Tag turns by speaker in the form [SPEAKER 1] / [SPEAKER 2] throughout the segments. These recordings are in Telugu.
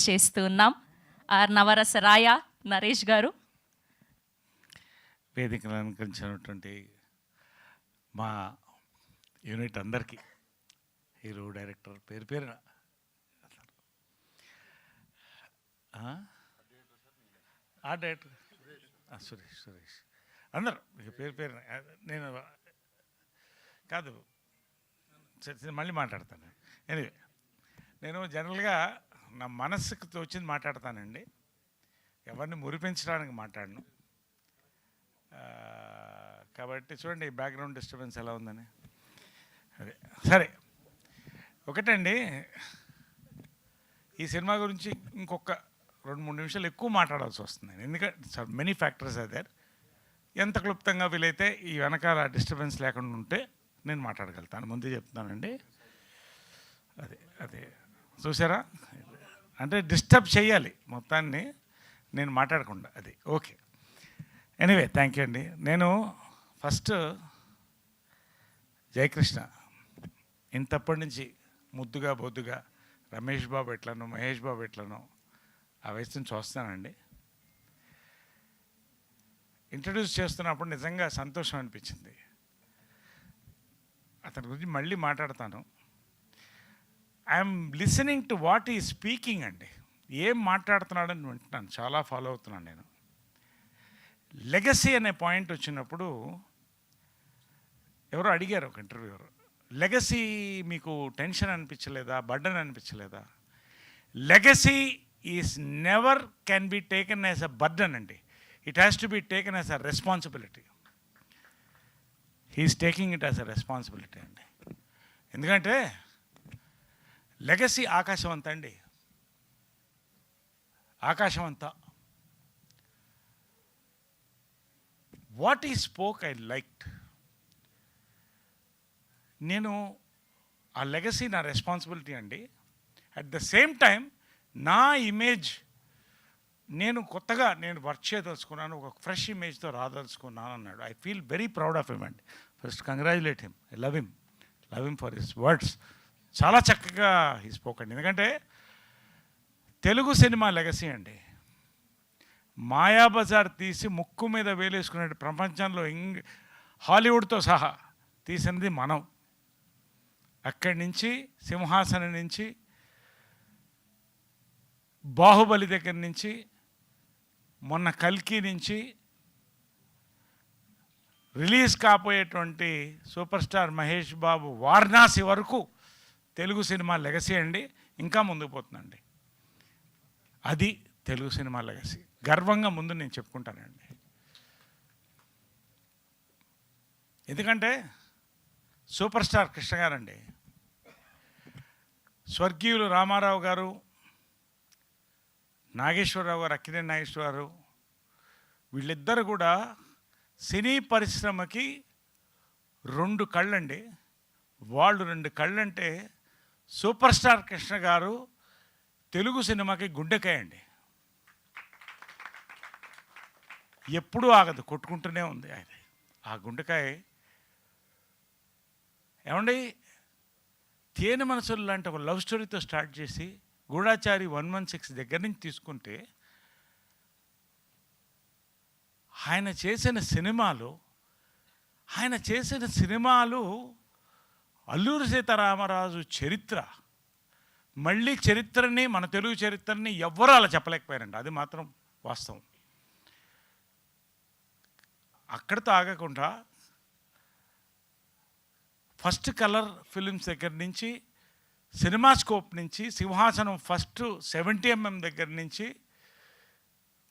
[SPEAKER 1] చేస్తూ ఉన్నాం. నవరస రాయ నరేష్ గారు.
[SPEAKER 2] వేదికను అలంకరించినటువంటి మా యూనిట్ అందరికీ, హీరో, డైరెక్టర్, పేరు పేరున ఆ డైరెక్టర్ సురేష్ అందరు పేరు పేరున. నేను కాదు మళ్ళీ మాట్లాడతాను. ఎనివే, నేను జనరల్గా నా మనస్సుకు తోచింది మాట్లాడతానండి, ఎవరిని మురిపించడానికి మాట్లాడను. కాబట్టి చూడండి బ్యాక్గ్రౌండ్ డిస్టర్బెన్స్ ఎలా ఉందని. అదే సరే, ఒకటండి, ఈ సినిమా గురించి ఇంకొక 2-3 నిమిషాలు ఎక్కువ మాట్లాడాల్సి వస్తుంది. ఎందుకంటే మెనీ ఫ్యాక్టర్స్ ఆర్ దేర్. ఎంత క్లుప్తంగా వీలైతే ఈ వెనకాల డిస్టర్బెన్స్ లేకుండా ఉంటే నేను మాట్లాడగలుగుతాను, ముందే చెప్తున్నానండి. అదే చూసారా, అంటే డిస్టర్బ్ చేయాలి మొత్తాన్ని నేను మాట్లాడకుండా. అది ఓకే. ఎనీవే, థ్యాంక్ యూ అండి. నేను ఫస్ట్ జయకృష్ణ ఇంతప్పటి నుంచి ముద్దుగా బొద్దుగా రమేష్ బాబు ఎట్లనో మహేష్ బాబు ఎట్లనో ఆ వయసుని చూస్తానండి. ఇంట్రడ్యూస్ చేస్తున్నప్పుడు నిజంగా సంతోషం అనిపించింది. అతని గురించి మళ్ళీ మాట్లాడతాను. ఐఎమ్ లిసనింగ్ టు వాట్ ఈ స్పీకింగ్ అండి. ఏం మాట్లాడుతున్నాడని వింటున్నాను, చాలా ఫాలో అవుతున్నాను నేను. లెగసీ అనే పాయింట్ వచ్చినప్పుడు ఎవరో అడిగారు, ఒక ఇంటర్వ్యూవర్, లెగసీ మీకు టెన్షన్ అనిపించలేదా, బర్డన్ అనిపించలేదా? Legacy is never can be taken as a burden అండి. It has to be taken as a responsibility. He's taking it as a responsibility అండి. ఎందుకంటే లెగసీ ఆకాశం అంతా అండి, ఆకాశం అంతా. వాట్ ఈ స్పోక్ ఐ లైక్డ్. నేను ఆ లెగసీ నా రెస్పాన్సిబిలిటీ అండి. అట్ ద సేమ్ టైం నా ఇమేజ్ నేను కొత్తగా వర్క్ చేయదలుచుకున్నాను, ఒక ఫ్రెష్ ఇమేజ్తో రాదలుచుకున్నాను అన్నాడు. I feel very proud of him అండి. First congratulate him. I love him for his words. చాలా చక్కగా హీ స్పోక్ అండి. ఎందుకంటే తెలుగు సినిమా లెగసీ అండి. మాయాబజార్ తీసి ముక్కు మీద వేలేసుకునే ప్రపంచంలో హాలీవుడ్తో సహా తీసినది మనం. అక్కడి నుంచి సింహాసనం నుంచి, బాహుబలి దగ్గర నుంచి, మొన్న కల్కి నుంచి release కాబోయేటువంటి super star Mahesh Babu Varanasi వరకు తెలుగు సినిమా లెగసీ అండి. ఇంకా ముందుకు పోతుందండి. అది తెలుగు సినిమా లెగసీ. గర్వంగా ముందు నేను చెప్పుకుంటానండి. ఎందుకంటే సూపర్ స్టార్ కృష్ణ గారండి, స్వర్గీయులు రామారావు గారు, నాగేశ్వరరావు గారు, అక్కినేని నాగేశ్వరరావు, వీళ్ళిద్దరు కూడా సినీ పరిశ్రమకి 2 కళ్ళండి. వాళ్ళు 2 కళ్ళంటే సూపర్ స్టార్ కృష్ణ గారు తెలుగు సినిమాకి గుండెకాయ అండి. ఎప్పుడూ ఆగదు, కొట్టుకుంటూనే ఉంది ఆయన ఆ గుండెకాయ. ఏమండి, తేనె మనసులు లాంటి ఒక లవ్ స్టోరీతో స్టార్ట్ చేసి గూఢాచారి 116 దగ్గర నుంచి తీసుకుంటే ఆయన చేసిన సినిమాలు అల్లూరి సీతారామరాజు చరిత్ర. మళ్ళీ చరిత్రని, మన తెలుగు చరిత్రని ఎవ్వరూ అలా చెప్పలేకపోయారండి. అది మాత్రం వాస్తవం. అక్కడితో ఆగకుండా ఫస్ట్ కలర్ ఫిలిమ్స్ దగ్గర నుంచి, సినిమా స్కోప్ నుంచి, సింహాసనం ఫస్ట్ 70mm దగ్గర నుంచి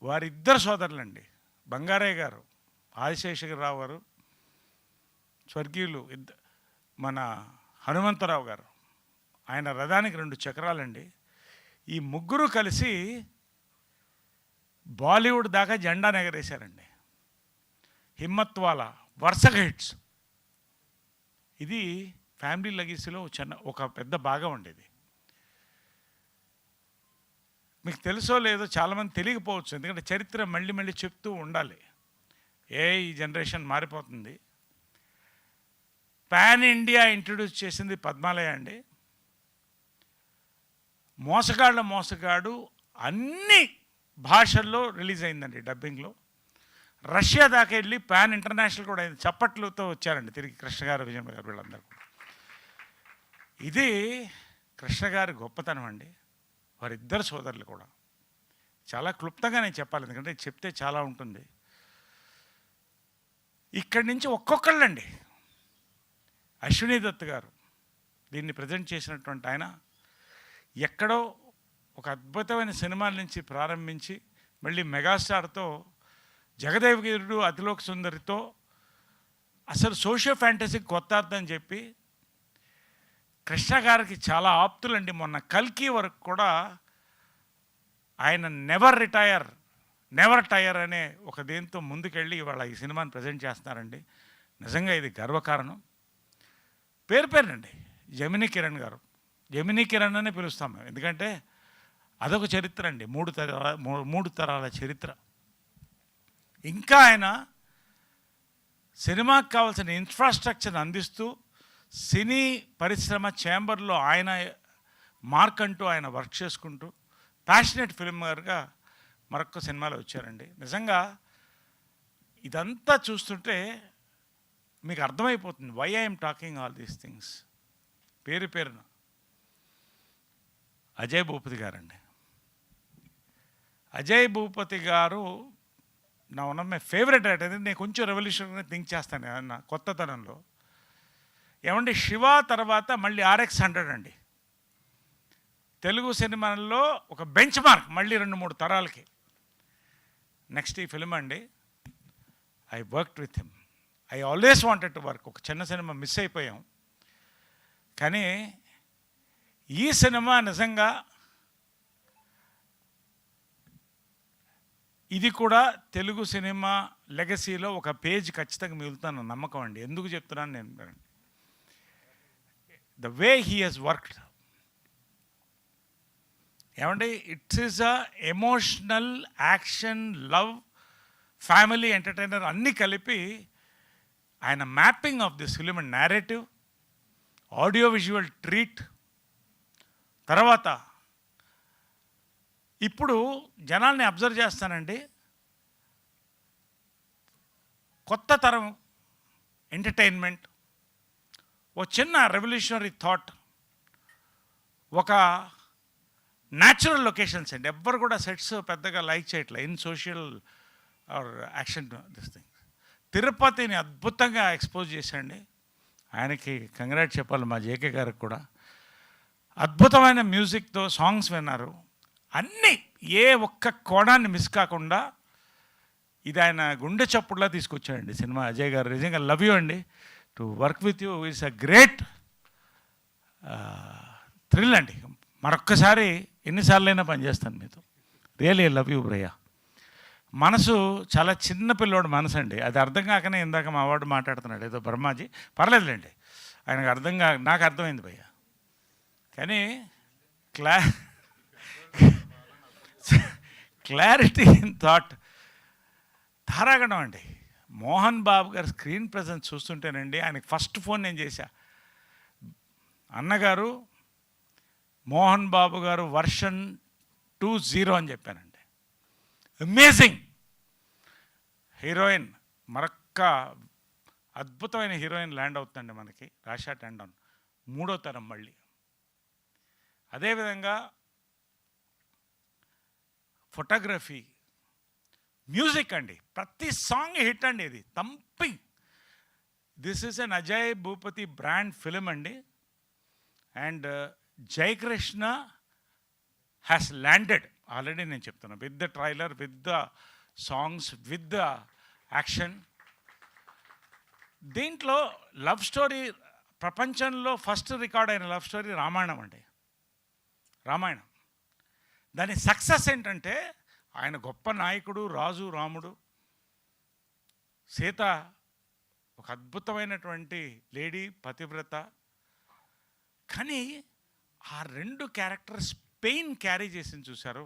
[SPEAKER 2] వారిద్దరు సోదరులండి, బంగారయ్య గారు, ఆదిశేషగిరిరావు గారు, స్వర్గీయులు మన హనుమంతరావు గారు, ఆయన రథానికి 2 చక్రాలండి. ఈ ముగ్గురు కలిసి బాలీవుడ్ దాకా జెండా ఎగరేశారండి. హిమ్మత్ వాలా వరుసగా హిట్స్. ఇది ఫ్యామిలీ లెగసీలో ఒక పెద్ద భాగం ఉండేది. మీకు తెలుసో లేదో, చాలామంది తెలియకపోవచ్చు, ఎందుకంటే చరిత్ర మళ్ళీ చెప్తూ ఉండాలి. ఈ జనరేషన్ మారిపోతుంది. పాన్ ఇండియా ఇంట్రడ్యూస్ చేసింది పద్మాలయ అండి. మోసగాడు అన్ని భాషల్లో రిలీజ్ అయిందండి డబ్బింగ్లో. రష్యా దాకా వెళ్ళి పాన్ ఇంటర్నేషనల్ కూడా అయింది. చప్పట్లతో వచ్చారండి తిరిగి కృష్ణ గారు, విజయమ్మ గారు వీళ్ళందరూ. ఇది కృష్ణ గారి గొప్పతనం అండి. వారిద్దరు సోదరులు కూడా. చాలా క్లుప్తంగా నేను చెప్పాలి, ఎందుకంటే చెప్తే చాలా ఉంటుంది. ఇక్కడి నుంచి ఒక్కొక్కళ్ళండి. అశ్విని దత్ గారు దీన్ని ప్రజెంట్ చేసినటువంటి ఆయన ఎక్కడో ఒక అద్భుతమైన సినిమాల నుంచి ప్రారంభించి మళ్ళీ మెగాస్టార్తో, జగదేవగిరుడు, అతిలోక సుందరితో అసలు సోషియో ఫ్యాంటసీకి కొత్త అర్థం చెప్పి కృష్ణ గారికి చాలా ఆప్తులండి. మొన్న కల్కి వరకు కూడా ఆయన నెవర్ టైర్ అనే ఒక దేంతో ముందుకెళ్ళి ఇవాళ ఈ సినిమాని ప్రజెంట్ చేస్తున్నారండి. నిజంగా ఇది గర్వకారణం. పేరునండి జమినీ కిరణ్ గారు. జమినీ కిరణ్ అనే పిలుస్తాం మేము, ఎందుకంటే అదొక చరిత్ర అండి, మూడు తరాల చరిత్ర. ఇంకా ఆయన సినిమాకి కావాల్సిన ఇన్ఫ్రాస్ట్రక్చర్ అందిస్తూ సినీ పరిశ్రమ ఛాంబర్లో ఆయన మార్క్ అంటూ ఆయన వర్క్ చేసుకుంటూ ప్యాషనెట్ ఫిల్మర్గా మరొక సినిమాలో వచ్చారండి. నిజంగా ఇదంతా చూస్తుంటే మీకు అర్థమైపోతుంది why I'm talking all these things. పేరున అజయ్ భూపతి గారండి. అజయ్ భూపతి గారు నా one of my favourite writer. నేను కొంచెం రెవల్యూషనరీగా థింక్ చేస్తాను నా కొత్తతనంలో. ఏమంటే శివ తర్వాత మళ్ళీ RX-100 అండి తెలుగు సినిమాల్లో ఒక బెంచ్ మార్క్, మళ్ళీ 2-3 తరాలకి. నెక్స్ట్ ఈ ఫిల్మ్ అండి, I worked with him. I always wanted to work. ఒక చిన్న సినిమా మిస్ అయిపోయాం, కానీ ఈ సినిమా నిజంగా ఇది కూడా తెలుగు సినిమా లెగసీలో ఒక పేజ్ ఖచ్చితంగా మిగులుతాను నమ్మకం అండి. ఎందుకు చెప్తున్నాను నేను, the way he has worked. ఏమంటే it's is a emotional, action, love, family, entertainer అన్నీ కలిపి ఆయన mapping of this film and narrative, audio visual treat. తర్వాత ఇప్పుడు జనాల్ని అబ్జర్వ్ చేస్తానండి, కొత్త తరం ఎంటర్టైన్మెంట్, ఓ చిన్న రెవల్యూషనరీ థాట్, ఒక న్యాచురల్ లొకేషన్స్ అండి. ఎవ్వరు కూడా సెట్స్ పెద్దగా లైక్ చేయట్లేదు in social or action this thing. తిరుపతిని అద్భుతంగా ఎక్స్పోజ్ చేశాండి. ఆయనకి కంగ్రాట్ చెప్పాలి, మా జేకే గారికి కూడా. అద్భుతమైన మ్యూజిక్తో సాంగ్స్ విన్నారు. అన్నీ ఏ ఒక్క కోణాన్ని మిస్ కాకుండా ఇది ఆయన గుండె చప్పుడులా తీసుకొచ్చాడండి సినిమా. అజయ్ గారు నిజంగా లవ్ యూ అండి. To work with you it's a great thrill అండి. మరొక్కసారి ఎన్నిసార్లైనా పనిచేస్తాను మీతో. రియలీ లవ్ యూ భయ్యా. మనసు చాలా చిన్న పిల్లోడు మనసు అండి. అది అర్థం కాకనే ఇందాక మా వాడు మాట్లాడుతున్నాడు ఏదో బ్రహ్మాజీ. పర్లేదులేండి, ఆయనకు నాకు అర్థమైంది భయ్యా. కానీ క్లారిటీ ఇన్ థాట్ ధారాగణం అండి. మోహన్ బాబు గారు స్క్రీన్ ప్రజెన్స్ చూస్తుంటేనండి, ఆయనకి ఫస్ట్ ఫోన్ నేను చేశా. అన్నగారు మోహన్ బాబు గారు వర్షన్ 2.0 అని చెప్పానండి. అమేజింగ్ హీరోయిన్, మరొక్క అద్భుతమైన హీరోయిన్ ల్యాండ్ అవుతుందండి మనకి, రాషా టండన్, 3వ తరం మళ్ళీ. అదేవిధంగా ఫోటోగ్రఫీ, మ్యూజిక్ అండి, ప్రతి సాంగ్ హిట్ అండి. ఇది thumping. This is an Ajay Bhupathi brand film అండి. And Jayakrishna has landed already. నేను చెప్తున్నాను, with the trailer, with the songs, with the action. దీంట్లో లవ్ స్టోరీ, ప్రపంచంలో ఫస్ట్ రికార్డ్ అయిన లవ్ స్టోరీ రామాయణం అండి. రామాయణం దాని సక్సెస్ ఏంటంటే, ఆయన గొప్ప నాయకుడు, రాజు, రాముడు, సీత ఒక అద్భుతమైనటువంటి లేడీ, పతివ్రత. కానీ ఆ 2 క్యారెక్టర్స్ పెయిన్ క్యారీ చేసింది చూశారు.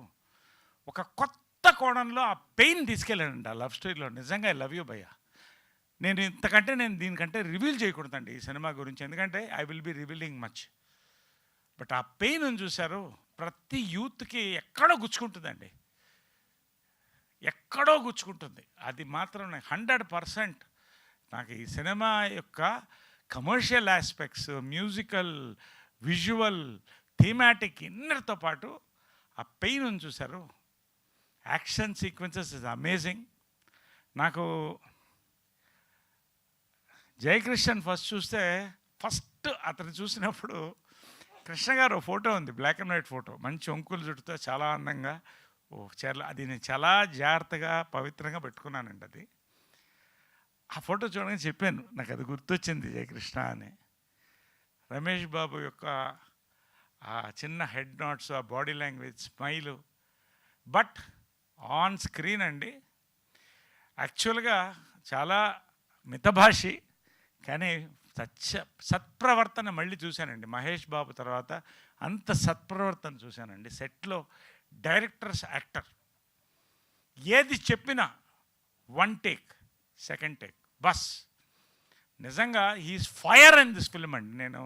[SPEAKER 2] ఒక కొత్త కోణంలో ఆ పెయిన్ తీసుకెళ్ళానండి ఆ లవ్ స్టోరీలో. నిజంగా ఐ లవ్ యూ భయ్యా. నేను దీనికంటే రివీల్ చేయకూడదండి ఈ సినిమా గురించి, ఎందుకంటే I will be revealing much. But ఆ పెయిన్ చూశారు, ప్రతి యూత్కి ఎక్కడో గుచ్చుకుంటుందండి, ఎక్కడో గుచ్చుకుంటుంది. అది మాత్రం 100% నాకు ఈ సినిమా యొక్క commercial aspects, musical, visual, thematic ఇన్నర్తో పాటు ఆ పెయిన్ ఉంది చూశారు, యాక్షన్ సీక్వెన్సెస్ ఇస్ అమేజింగ్. నాకు జయకృష్ణన్ ఫస్ట్ అతను చూసినప్పుడు కృష్ణ గారు ఫోటో ఉంది, బ్లాక్ అండ్ వైట్ ఫోటో, మంచి ఒంకులు జుట్టుతో చాలా అందంగా చీరలు, అది నేను చాలా జాగ్రత్తగా పవిత్రంగా పెట్టుకున్నానండి. అది ఆ ఫోటో చూడగానే చెప్పాను, నాకు అది గుర్తొచ్చింది జయకృష్ణ అని. రమేష్ బాబు యొక్క ఆ చిన్న హెడ్ నాట్స్, ఆ body language, smile. But on screen అండి యాక్చువల్గా చాలా మితభాషి, కానీ సత్ప్రవర్తన మళ్ళీ చూశానండి. మహేష్ బాబు తర్వాత అంత సత్ప్రవర్తన చూశానండి సెట్లో. డైరెక్టర్స్, యాక్టర్ ఏది చెప్పినా 1 టేక్, 2nd టేక్ బస్. నిజంగా he's fire in this film అండి. నేను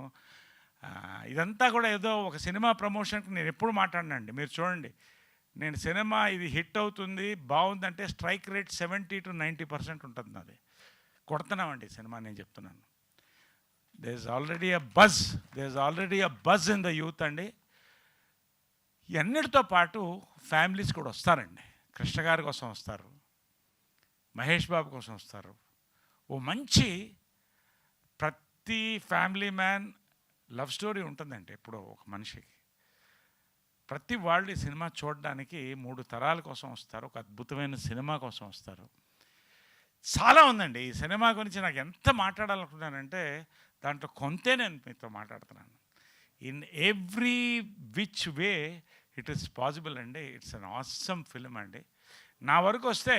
[SPEAKER 2] ఇదంతా కూడా ఏదో ఒక సినిమా ప్రమోషన్కి నేను ఎప్పుడు మాట్లాడినండి. మీరు చూడండి, నేను సినిమా ఇది హిట్ అవుతుంది బాగుందంటే స్ట్రైక్ రేట్ 70 to 90% ఉంటుంది. నాది కొడుతున్నామండి సినిమా, నేను చెప్తున్నాను. There is already a buzz in the youth అండి. ఇవన్నిటితో పాటు ఫ్యామిలీస్ కూడా వస్తారండి. కృష్ణ గారి కోసం వస్తారు, మహేష్ బాబు కోసం వస్తారు. ఓ మంచి ప్రతి ఫ్యామిలీ మ్యాన్ లవ్ స్టోరీ ఉంటుందండి ఎప్పుడో ఒక మనిషికి. ప్రతి వాళ్ళు ఈ సినిమా చూడడానికి 3 తరాల కోసం వస్తారు, ఒక అద్భుతమైన సినిమా కోసం వస్తారు. చాలా ఉందండి ఈ సినిమా గురించి నాకు ఎంత మాట్లాడాలనుకున్నానంటే దాంట్లో కొంతే నేను మీతో మాట్లాడుతున్నాను. In every which way it is possible అండి. ఇట్స్ అన్ ఆసమ్ ఫిల్మ్ అండి. నా వరకు వస్తే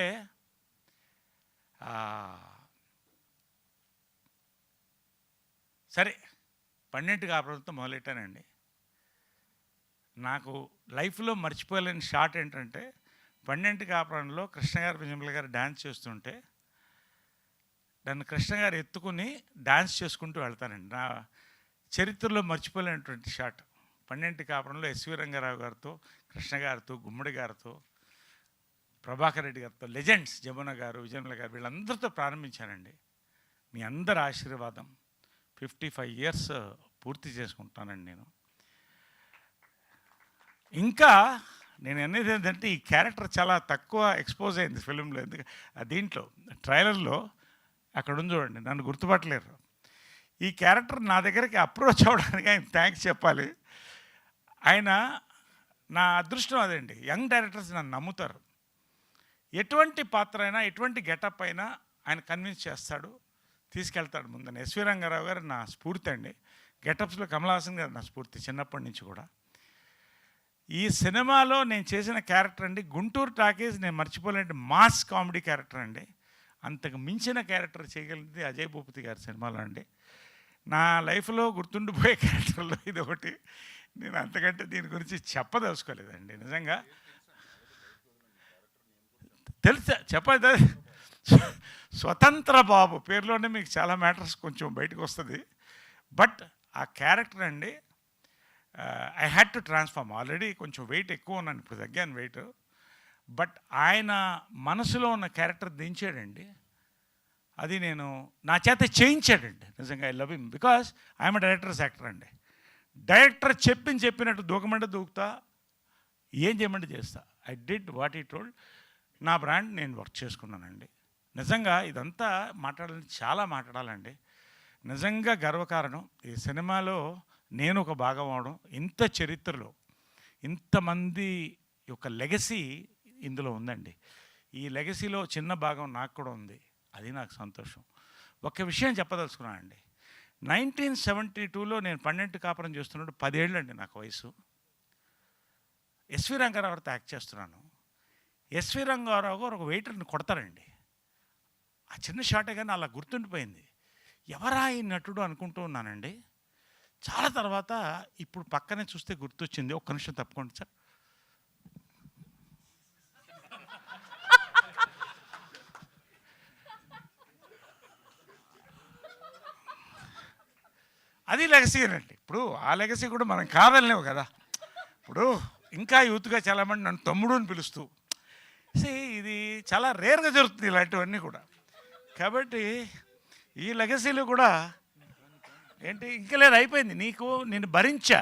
[SPEAKER 2] సరే 12 కాపురంతో మొదలెట్టానండి. నాకు లైఫ్లో మర్చిపోలేని షాట్ ఏంటంటే 12 కాపురంలో కృష్ణ గారు, విజయమ్మ గారు డ్యాన్స్ చేస్తుంటే నన్ను కృష్ణ గారు ఎత్తుకుని డ్యాన్స్ చేసుకుంటూ వెళ్తానండి. నా చరిత్రలో మర్చిపోలేనటువంటి షాట్. 12 కాపురంలో ఎస్వి రంగారావు గారితో, కృష్ణ గారితో, గుమ్మడి గారితో, ప్రభాకర్ రెడ్డి గారితో, లెజెండ్స్, జమున గారు, విజయమ్మ గారు, వీళ్ళందరితో ప్రారంభించానండి. మీ అందరి ఆశీర్వాదం. 55 years పూర్తి చేసుకుంటానండి నేను. ఇంకా నేను అనేది ఏంటంటే ఈ క్యారెక్టర్ చాలా తక్కువ ఎక్స్పోజ్ అయింది ఫిలింలో. ఎందుకు దీంట్లో ట్రైలర్లో అక్కడ ఉంది చూడండి, నన్ను గుర్తుపట్టలేరు. ఈ క్యారెక్టర్ నా దగ్గరికి అప్రోచ్ అవ్వడానికి ఆయన థ్యాంక్స్ చెప్పాలి. ఆయన నా అదృష్టం అదండి. యంగ్ డైరెక్టర్స్ నన్ను నమ్ముతారు. ఎటువంటి పాత్ర అయినా, ఎటువంటి గెటప్ అయినా ఆయన కన్విన్స్ చేస్తాడు, తీసుకెళ్తాడు ముందని. ఎస్వి రంగారావు గారు నా స్ఫూర్తి అండి. గెటప్స్లో కమల్ హాసన్ గారు నా స్ఫూర్తి చిన్నప్పటి నుంచి కూడా. ఈ సినిమాలో నేను చేసిన క్యారెక్టర్ అండి, గుంటూరు టాకీస్ నేను మర్చిపోలేని మాస్ కామెడీ క్యారెక్టర్ అండి. అంతకు మించిన క్యారెక్టర్ చేయగలిగింది అజయ్ భూపతి గారి సినిమాలో అండి. నా లైఫ్లో గుర్తుండిపోయే క్యారెక్టర్లో ఇది ఒకటి. నేను అంతకంటే దీని గురించి చెప్పదలుచుకోలేదండి. నిజంగా తెలుసా చెప్పదు. స్వతంత్ర బాబు పేరులోనే మీకు చాలా మ్యాటర్స్ కొంచెం బయటకు వస్తుంది. బట్ ఆ క్యారెక్టర్ అండి I had to transform. Already కొంచెం వెయిట్ ఎక్కువ ఉన్నాను, ఇప్పుడు తగ్గాను వెయిట్. బట్ ఆయన మనసులో ఉన్న క్యారెక్టర్ దించాడండి. అది నేను నా చేత చేయించాడండి. నిజంగా I love him because I'm directors actor అండి. డైరెక్టర్ చెప్పినట్టు దూకమంటే దూకుతా, ఏం చేయమంటే చేస్తా. I did what he told. నా బ్రాండ్ నేను వర్క్ చేసుకున్నానండి. నిజంగా ఇదంతా చాలా మాట్లాడాలండి. నిజంగా గర్వకారణం ఈ సినిమాలో నేను ఒక భాగం అవడం. ఇంత చరిత్రలో ఇంతమంది యొక్క లెగసీ ఇందులో ఉందండి. ఈ లెగసీలో చిన్న భాగం నాకు కూడా ఉంది. అది నాకు సంతోషం. ఒక విషయం చెప్పదలుచుకున్నానండి. 1972లో నేను 12 కాపురం చేస్తున్నప్పుడు 10 ఏళ్ళు అండి నాకు వయసు. ఎస్వి రంగారావు గారితో యాక్ట్ చేస్తున్నాను. ఎస్వి రంగారావు గారు ఒక వెయిటర్ని కొడతారండి. ఆ చిన్న షాటే కానీ అలా గుర్తుండిపోయింది. ఎవరా ఈ నటుడు అనుకుంటూ ఉన్నానండి. చాలా తర్వాత ఇప్పుడు పక్కనే చూస్తే గుర్తొచ్చింది. ఒక్క నిమిషం తప్పుకోండి సార్. అది లెగసీ అండి. ఇప్పుడు ఆ లెగసీ కూడా మనం కాదనలేవు కదా. ఇప్పుడు ఇంకా యూత్గా చాలామంది నన్ను తమ్ముడు అని పిలుస్తూ ఇది చాలా రేర్గా జరుగుతుంది ఇలాంటివన్నీ కూడా. కాబట్టి ఈ లెగసీలు కూడా ఏంటి ఇంకా లేదు, అయిపోయింది. నేను భరించా,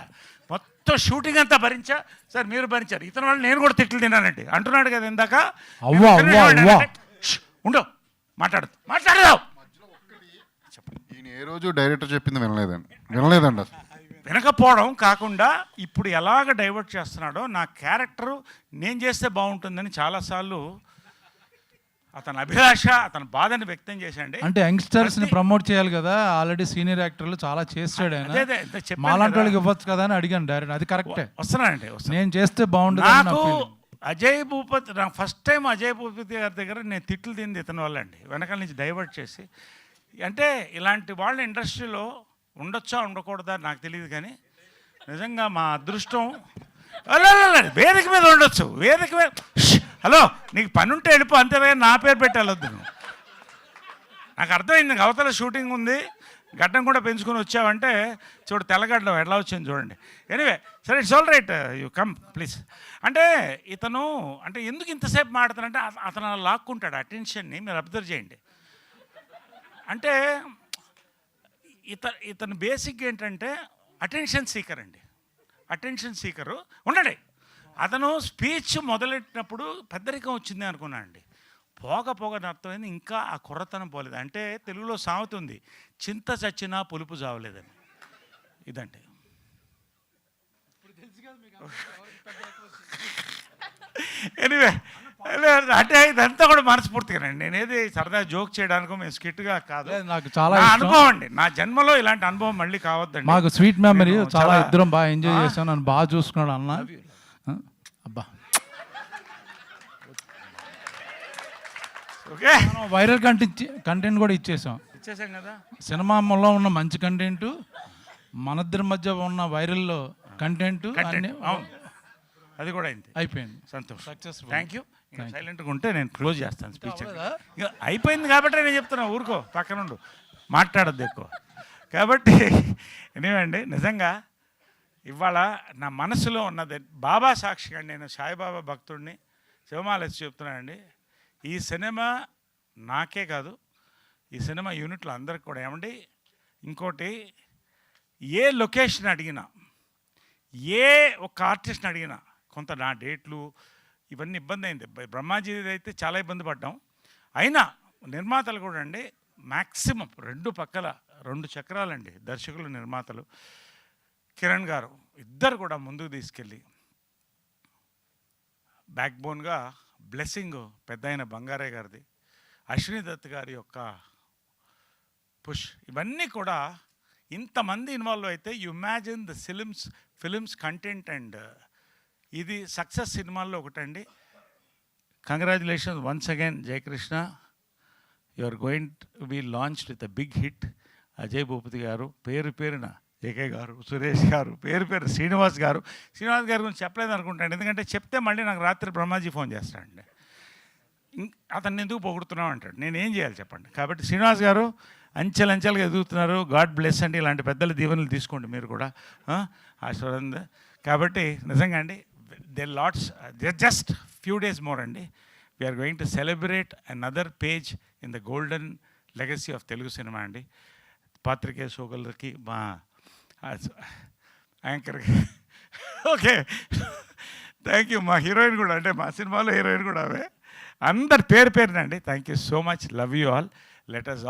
[SPEAKER 2] మొత్తం షూటింగ్ అంతా భరించా. సార్ మీరు భరించారు, ఇతని వాళ్ళు నేను కూడా తిట్లు తిన్నానండి అంటున్నాడు కదా ఇందాక. ఉండవు, మాట్లాడదాం.
[SPEAKER 3] ఈయన ఏ రోజు డైరెక్టర్ చెప్పింది వినలేదండి అసలు.
[SPEAKER 2] వినకపోవడం కాకుండా ఇప్పుడు ఎలాగ డైవర్ట్ చేస్తున్నాడో, నా క్యారెక్టరు నేను చేస్తే బాగుంటుందని చాలాసార్లు అతని అభిలాష, అతని బాధని వ్యక్తం చేశాండి.
[SPEAKER 4] అంటే యంగ్స్టర్స్ ని ప్రమోట్ చేయాలి కదా, ఆల్రెడీ సీనియర్ యాక్టర్లు చాలా చేస్తాడు ఆయన, మాలాంటి వాళ్ళకి ఇవ్వచ్చు కదా అని అడిగాను డైరెక్ట్. అది కరెక్టే,
[SPEAKER 2] వస్తున్నానండి.
[SPEAKER 4] నేను చేస్తే బాగుంటుంది.
[SPEAKER 2] నాకు అజయ్ భూపతి, నా ఫస్ట్ టైం అజయ్ భూపతి గారి దగ్గర నేను తిట్లు తింది ఇతని వల్ల అండి, వెనకాల నుంచి డైవర్ట్ చేసి. అంటే ఇలాంటి వాళ్ళ ఇండస్ట్రీలో ఉండొచ్చా ఉండకూడదా నాకు తెలియదు, కానీ నిజంగా మా అదృష్టం. వేదిక మీద ఉండొచ్చు, వేదిక మీద. హలో, నీకు పని ఉంటే వెళ్ళిపో, అంతేగా నా పేరు పెట్టి వెళ్ళొద్దు నువ్వు. నాకు అర్థమైంది, అవతల షూటింగ్ ఉంది, గడ్డం కూడా పెంచుకొని వచ్చావంటే చూడు తెల్లగడ్డం ఎట్లా వచ్చింది చూడండి. ఎనీవే సరే, it's all right, you come please. అంటే ఇతను అంటే ఎందుకు ఇంతసేపు మాట్లాడుతానంటే అతను అలా లాక్కుంటాడు అటెన్షన్ని, మీరు అబ్జర్వ్ చేయండి. అంటే ఇతను బేసిక్ ఏంటంటే అటెన్షన్ సీకర్ అండి, అటెన్షన్ సీకరు. ఉండండి, అతను స్పీచ్ మొదలెట్టినప్పుడు పెద్దరికం వచ్చింది అనుకున్నాను అండి. పోగ అర్థమైంది, ఇంకా ఆ కుర్రతనం పోలేదు. అంటే తెలుగులో సామెత ఉంది, చింత చచ్చినా పులుపు చావలేదని. ఇదంటే ఎనివే అంటే ఇదంతా కూడా మనస్ఫూర్తిగానండి, నేనేది సరదా జోక్ చేయడానికో మేము స్కిట్గా కాదు, నాకు చాలా అనుభవం అండి. నా జన్మలో ఇలాంటి అనుభవం మళ్ళీ కావద్దండి.
[SPEAKER 4] మాకు స్వీట్ మెమరీ, చాలా ఇద్దరం బాగా ఎంజాయ్ చేసాం, నన్ను బాగా చూసుకున్నాడు అన్న. అబ్బా,
[SPEAKER 2] ఓకే,
[SPEAKER 4] వైరల్ కంటెంట్ కూడా ఇచ్చేసాం
[SPEAKER 2] కదా.
[SPEAKER 4] సినిమాలో ఉన్న మంచి కంటెంట్, మనిద్దరి మధ్య ఉన్న వైరల్లో కంటెంట్
[SPEAKER 2] అది కూడా అయింది, అయిపోయింది. సంతోషం, సక్సెస్, థ్యాంక్ యూ. సైలెంట్గా ఉంటే నేను క్లోజ్ చేస్తాను స్పీచ్. ఇక అయిపోయింది కాబట్టి నేను చెప్తున్నా, ఊరుకో, పక్కనుండు, మాట్లాడద్దు ఎక్కువ. కాబట్టి ఎనివేండి, నిజంగా ఇవాళ నా మనసులో ఉన్నది బాబా సాక్షిగా నేను సాయిబాబా భక్తుడిని శివమాలసి చెప్తున్నానండి. ఈ సినిమా నాకే కాదు, ఈ సినిమా యూనిట్లో అందరికి కూడా. ఏమండి, ఇంకోటి, ఏ లొకేషన్ అడిగినా, ఏ ఒక ఆర్టిస్ట్ని అడిగినా, కొంత నా డేట్లు ఇవన్నీ ఇబ్బంది అయింది. బ్రహ్మాజీ అయితే చాలా ఇబ్బంది పడ్డాం. అయినా నిర్మాతలు కూడా అండి మ్యాక్సిమం 2 పక్కల 2 చక్రాలండి, దర్శకులు నిర్మాతలు కిరణ్ గారు ఇద్దరు కూడా ముందుకు తీసుకెళ్ళి బ్యాక్ బోన్గా బ్లెస్సింగ్ పెద్ద అయిన బంగారయ్య గారిది, అశ్విని దత్ గారి యొక్క పుష్, ఇవన్నీ కూడా ఇంతమంది ఇన్వాల్వ్ అయితే you imagine the films content. And ఇది సక్సెస్ సినిమాల్లో ఒకటండి. Congratulations once again Jayakrishna, you are going to be launched with a big hit. Ajay Bhupathi గారు, పేరున జేకే గారు, సురేష్ గారు, పేరు శ్రీనివాస్ గారు గురించి చెప్పలేదు అనుకుంటాను, ఎందుకంటే చెప్తే మళ్ళీ నాకు రాత్రి బ్రహ్మాజీ ఫోన్ చేస్తాడండి, అతన్ని ఎందుకు పొగుడుతున్నావు అంటాడు. నేనేం చేయాలి చెప్పండి. కాబట్టి శ్రీనివాస్ గారు అంచెలంచెలుగా ఎదుగుతున్నారు, గాడ్ బ్లెస్ అండి. ఇలాంటి పెద్దల దీవెనలు తీసుకోండి మీరు కూడా, ఆశీర్వాదం. కాబట్టి నిజంగా అండి, జస్ట్ ఫ్యూ డేస్ మోర్ అండి, we're going to celebrate another page in the golden legacy of Telugu cinema అండి. పాత్రికేయ సోదరులకి, మా యాంకర్కి, ఓకే, థ్యాంక్ యూ. మా హీరోయిన్ కూడా, అంటే మా సినిమాలో హీరోయిన్ కూడా అవే, అందరు పేరునండి. Thank you so much, love you all. Let us